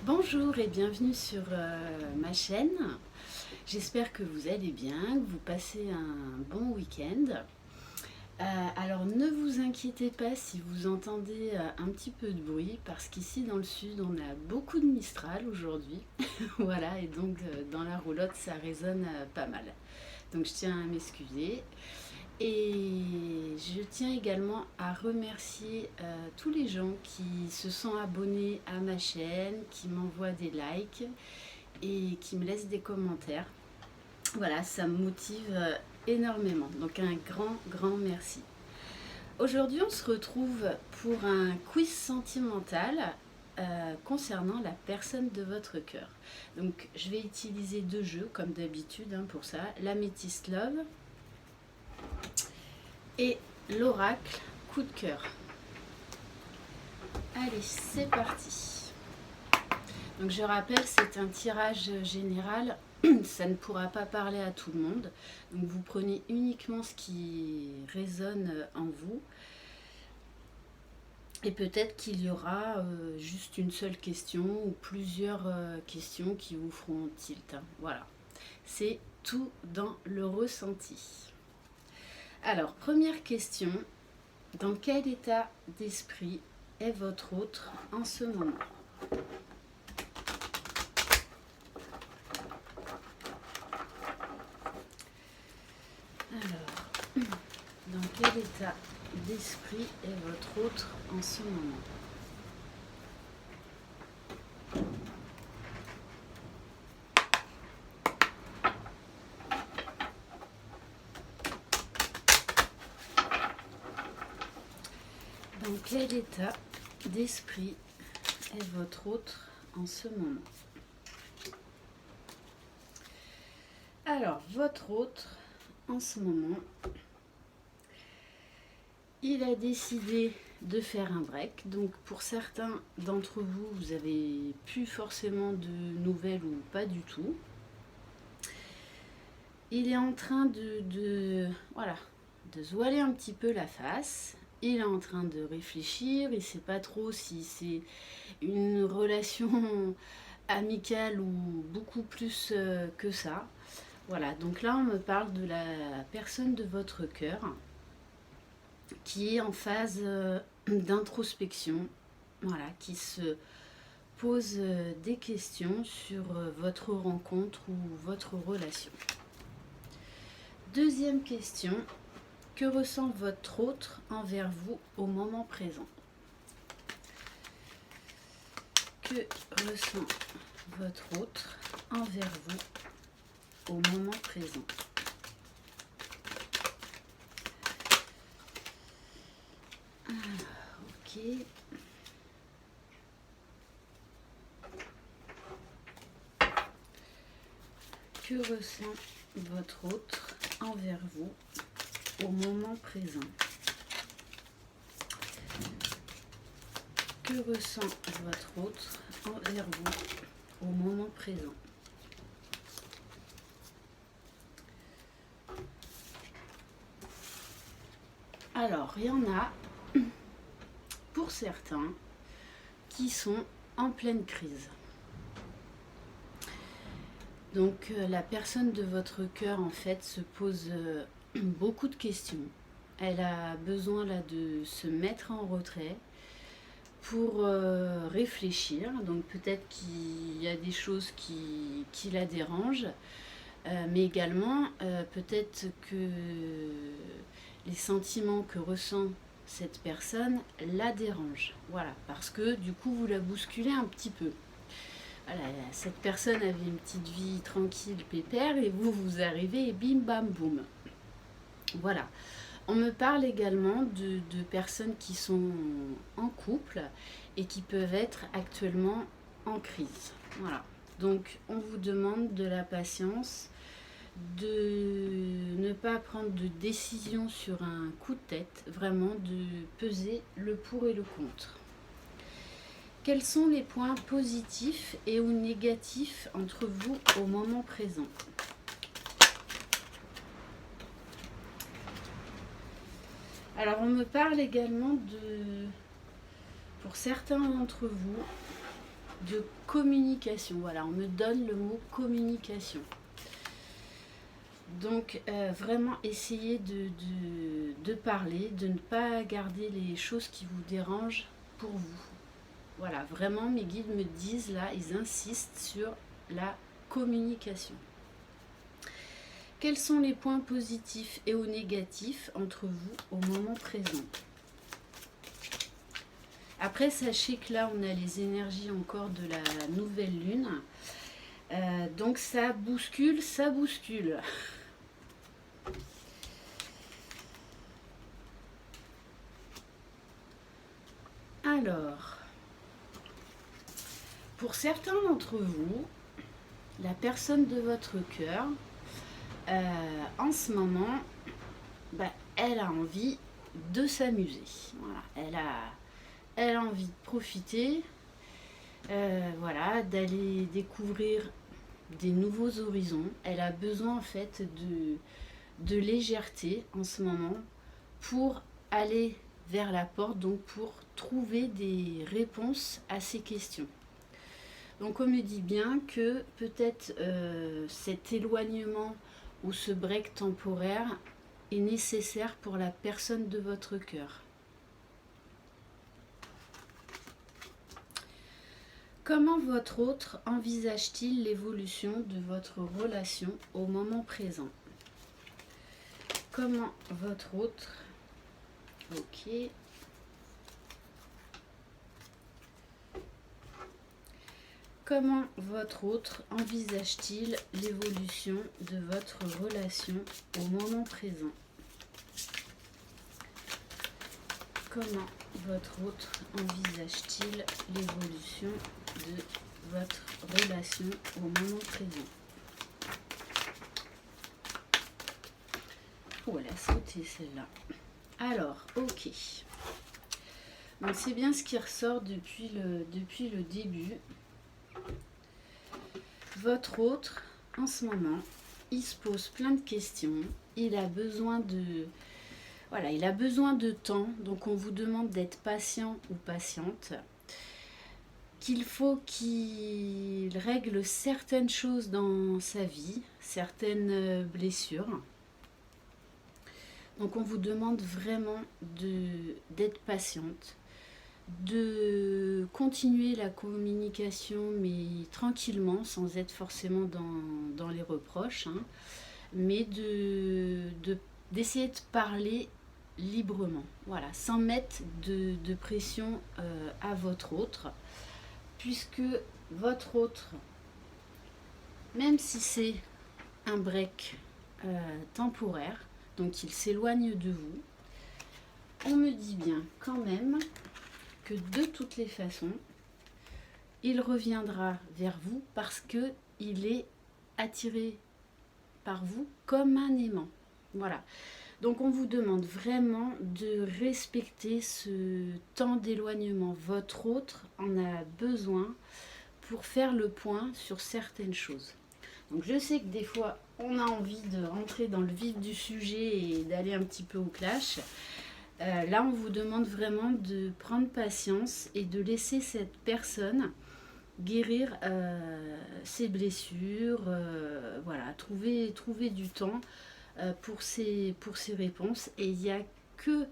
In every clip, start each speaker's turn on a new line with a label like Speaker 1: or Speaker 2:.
Speaker 1: Bonjour et bienvenue sur ma chaîne. J'espère que vous allez bien, que vous passez un bon week-end. Alors ne vous inquiétez pas si vous entendez un petit peu de bruit parce qu'ici dans le sud on a beaucoup de Mistral aujourd'hui. Voilà, et donc dans la roulotte ça résonne pas mal. Donc je tiens à m'excuser. Et je tiens également à remercier tous les gens qui se sont abonnés à ma chaîne, qui m'envoient des likes et qui me laissent des commentaires. Voilà, ça me motive énormément. Donc un grand merci. Aujourd'hui, on se retrouve pour un quiz sentimental concernant la personne de votre cœur. Donc je vais utiliser deux jeux comme d'habitude pour ça. L'Améthyste Love et l'oracle coup de cœur. Allez, c'est parti. Donc je rappelle, c'est un tirage général, ça ne pourra pas parler à tout le monde. Donc vous prenez uniquement ce qui résonne en vous. Et peut-être qu'il y aura juste une seule question ou plusieurs questions qui vous feront tilt. Voilà, c'est tout dans le ressenti. Alors, première question. Dans quel état d'esprit est votre autre en ce moment? Alors, dans quel état d'esprit est votre autre en ce moment? Dans quel état d'esprit est votre autre en ce moment? Alors, votre autre en ce moment, il a décidé de faire un break. Donc pour certains d'entre vous, vous avez plus forcément de nouvelles ou pas du tout. Il est en train voilà, de se voiler un petit peu la face. Il est en train de réfléchir. Il ne sait pas trop si c'est une relation amicale ou beaucoup plus que ça. Voilà, donc là on me parle de la personne de votre cœur qui est en phase d'introspection, voilà, qui se pose des questions sur votre rencontre ou votre relation. Deuxième question, que ressent votre autre envers vous au moment présent? Que ressent votre autre envers vous au moment présent? Ok. Que ressent votre autre envers vous au moment présent? Que ressent votre autre envers vous au moment présent? Alors, il y en a, pour certains, qui sont en pleine crise. Donc, la personne de votre cœur, en fait, se pose beaucoup de questions. Elle a besoin là de se mettre en retrait pour réfléchir. Donc, peut-être qu'il y a des choses qui la dérangent, mais également, peut-être que les sentiments que ressent cette personne la dérangent. Voilà, parce que du coup, vous la bousculez un petit peu. Voilà, cette personne avait une petite vie tranquille, pépère, et vous arrivez et bim bam boum. Voilà. On me parle également de personnes qui sont en couple et qui peuvent être actuellement en crise. Voilà. Donc on vous demande de la patience, de ne pas prendre de décision sur un coup de tête, vraiment de peser le pour et le contre. Quels sont les points positifs et ou négatifs entre vous au moment présent? Alors on me parle également pour certains d'entre vous, de communication. Voilà, on me donne le mot communication. Donc vraiment essayez de parler, de ne pas garder les choses qui vous dérangent pour vous. Voilà, vraiment mes guides me disent là, ils insistent sur la communication. Quels sont les points positifs et ou négatifs entre vous au moment présent? Après, sachez que là, on a les énergies encore de la nouvelle lune. Donc ça bouscule, ça bouscule. Alors, pour certains d'entre vous, la personne de votre cœur, en ce moment, elle a envie de s'amuser. Voilà, elle a envie de profiter, voilà, d'aller découvrir des nouveaux horizons. Elle a besoin en fait de légèreté en ce moment pour aller vers la porte, donc pour trouver des réponses à ces questions. Donc on me dit bien que peut-être cet éloignement ou ce break temporaire est nécessaire pour la personne de votre cœur. Comment votre autre envisage-t-il l'évolution de votre relation au moment présent? Comment votre autre... Ok. Comment votre autre envisage-t-il l'évolution de votre relation au moment présent? Comment votre autre envisage-t-il l'évolution de votre relation au moment présent? Oh, elle a sauté celle-là. Alors, ok. Donc c'est bien ce qui ressort depuis le début. Votre autre, en ce moment, il se pose plein de questions. Il a besoin de... Voilà, il a besoin de temps. Donc on vous demande d'être patient ou patiente. Qu'il faut qu'il règle certaines choses dans sa vie, certaines blessures. Donc on vous demande vraiment d'être patiente, de continuer la communication, mais tranquillement, sans être forcément dans les reproches, hein, mais d'essayer de parler librement, voilà, sans mettre de pression à votre autre, puisque votre autre, même si c'est un break temporaire, donc il s'éloigne de vous, on me dit bien quand même que de toutes les façons, il reviendra vers vous parce que il est attiré par vous comme un aimant. Voilà. Donc on vous demande vraiment de respecter ce temps d'éloignement. Votre autre en a besoin pour faire le point sur certaines choses. Donc je sais que des fois on a envie de rentrer dans le vif du sujet et d'aller un petit peu au clash. Là, on vous demande vraiment de prendre patience et de laisser cette personne guérir ses blessures, voilà, trouver du temps pour ses réponses. Et il n'y a que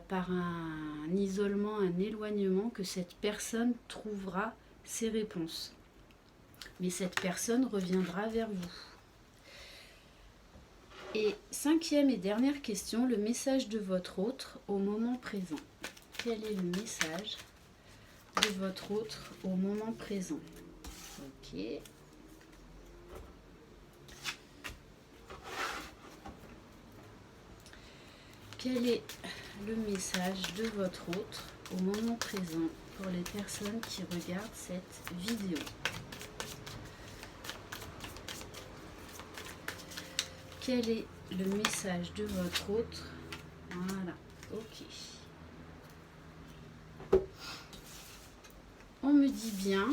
Speaker 1: par un isolement, un éloignement que cette personne trouvera ses réponses. Mais cette personne reviendra vers vous. Et cinquième et dernière question, le message de votre autre au moment présent. Quel est le message de votre autre au moment présent? Ok. Quel est le message de votre autre au moment présent pour les personnes qui regardent cette vidéo? Quel est le message de votre autre? Voilà, ok. On me dit bien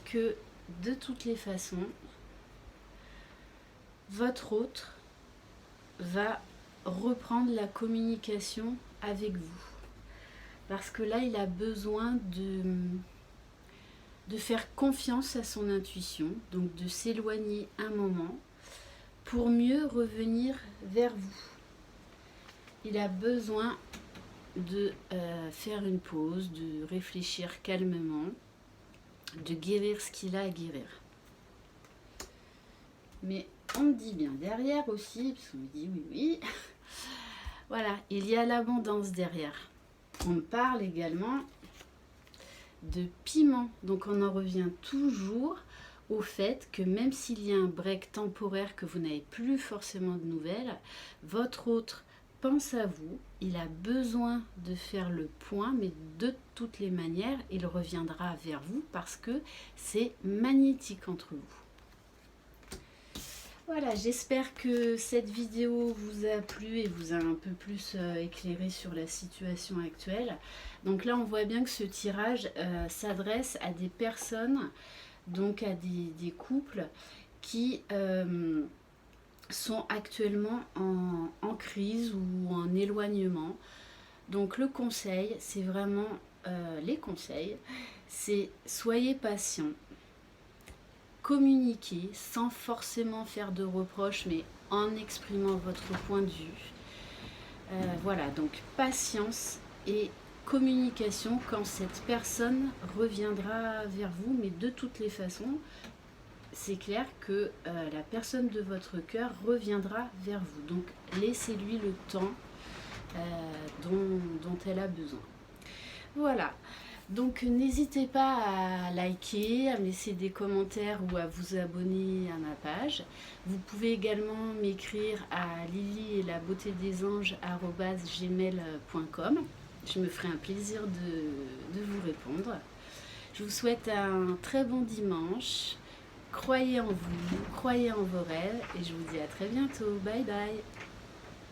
Speaker 1: que de toutes les façons, votre autre va reprendre la communication avec vous. Parce que là, il a besoin de faire confiance à son intuition, donc de s'éloigner un moment pour mieux revenir vers vous. Il a besoin de faire une pause, de réfléchir calmement, de guérir ce qu'il a à guérir. Mais on me dit bien derrière aussi, parce qu'on me dit oui, voilà, il y a l'abondance derrière. On me parle également de piment, donc on en revient toujours au fait que même s'il y a un break temporaire, que vous n'avez plus forcément de nouvelles, votre autre pense à vous, il a besoin de faire le point, mais de toutes les manières, il reviendra vers vous parce que c'est magnétique entre vous. Voilà, j'espère que cette vidéo vous a plu et vous a un peu plus éclairé sur la situation actuelle. Donc là, on voit bien que ce tirage s'adresse à des personnes, donc à des couples qui sont actuellement en crise ou en éloignement. Donc le conseil, c'est vraiment les conseils, c'est soyez patient, communiquez sans forcément faire de reproches, mais en exprimant votre point de vue. Voilà, donc patience et communication quand cette personne reviendra vers vous, mais de toutes les façons, c'est clair que la personne de votre cœur reviendra vers vous. Donc laissez-lui le temps dont elle a besoin. Voilà. Donc n'hésitez pas à liker, à me laisser des commentaires ou à vous abonner à ma page. Vous pouvez également m'écrire à lily@beautédesanges@gmail.com. Je me ferai un plaisir de vous répondre. Je vous souhaite un très bon dimanche. Croyez en vous, croyez en vos rêves et je vous dis à très bientôt. Bye bye.